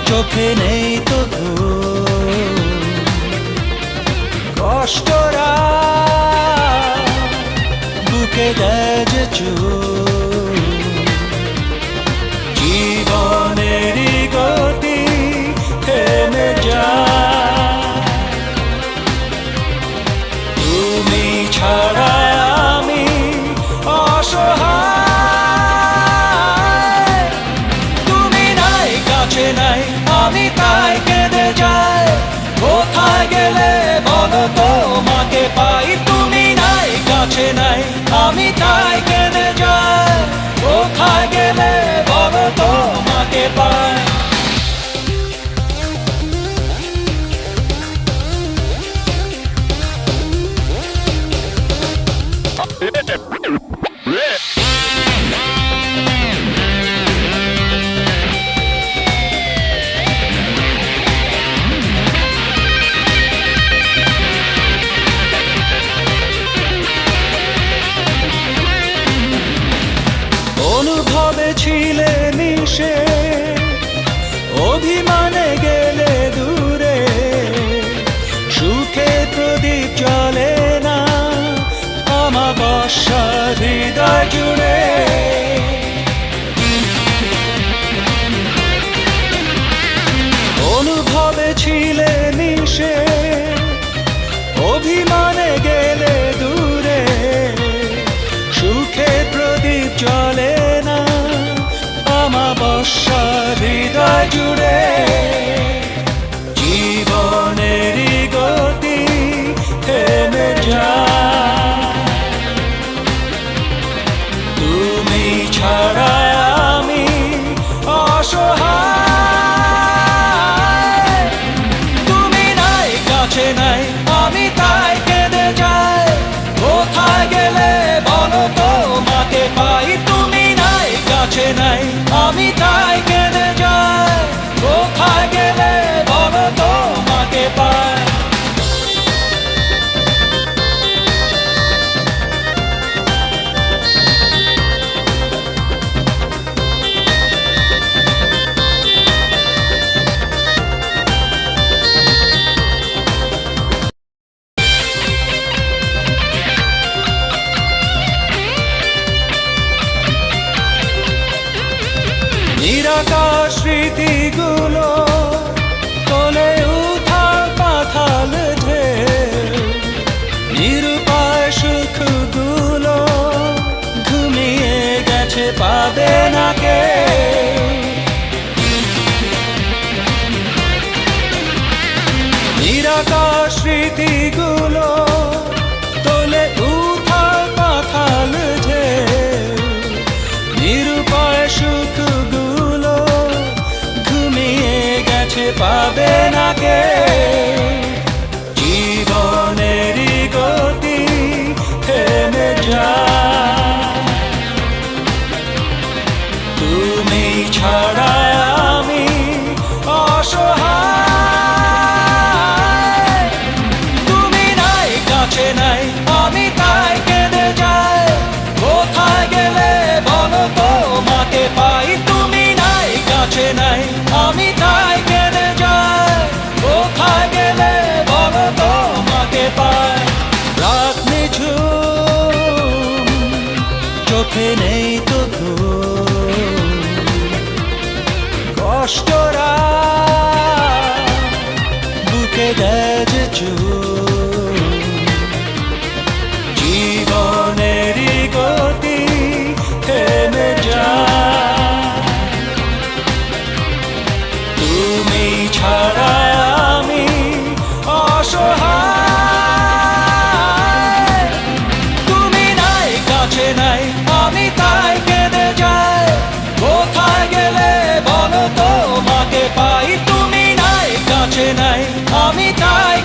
চোখে নেই তো কষ্টরা বুকে দেয় যে জীবনেরই গতি থেমে যায়। তুমি ছাড়া আমি অসহায়, তুমি নাই কাছে নাই আমি তাই কেঁদে যাই। কোথায় গেলে বলো তোমাকে পাই, তুমি নাই কাছে নাই আমি তাই কেঁদে যাই। কোথায় গেলে বলো তোমাকে পাই। অনুভবে ছিলে মিশে, অভিমানে গেলে দূরে। সুখে প্রদীপ জ্বলে না আমাবস্যা হৃদয় জুড়ে। অনুভবে ছিলে মিশে, অভিমানে গেলে দূরে। সুখে প্রদীপ জ্বলে না আমাবস্যা হৃদয় জুড়ে। জীবনেরই গতি থেমে যায়, তুমি ছাড়া আমি অসহায়। তুমি নাই কাছে নাই আমি তাই কেঁদে যাই। কোথায় গেলে বলো তোমাকে পাই, তুমি নাই কাছে নাই আমি তাই কেঁদে যাই। কোথায় গেলে বলো তোমাকে পাই। নিরাকার স্মৃতিগুলো তোলে উথাল পাথাল ঢেউ। নিরুপায় সুখগুলো ঘুমিয়ে গেছে পাবে না কেউ। নিরাকার স্মৃতিগুলো তোলে উথাল পাথাল ঢেউ। নিরুপায় সুখগুলো ঘুমিয়ে গেছে পাবে না কেউ। জীবনেরই গতি থেমে যায়, তুমি ছাড়া আমি অসহায়। তুমি নাই কাছে নাই আমি তাই কেঁদে যাই। কোথায় গেলে বলো তোমাকে পাই, তুমি নাই কাছে নাই আমি তাই কেঁদে যাই। কোথায় গেলে বলো তোমাকে পাই। রাত নিঝুম চোখে নেই তো কষ্টরা বুকে দেয় যে জীবনেরই গতি থেমে যায়, তুমি ছাড়া আমি অসহায়। তুমি নাই কাছে নাই আমি তাই কেঁদে যাই। কোথায় গেলে বলো তোমাকে পাই, তুমি নাই কাছে নাই আমি তাই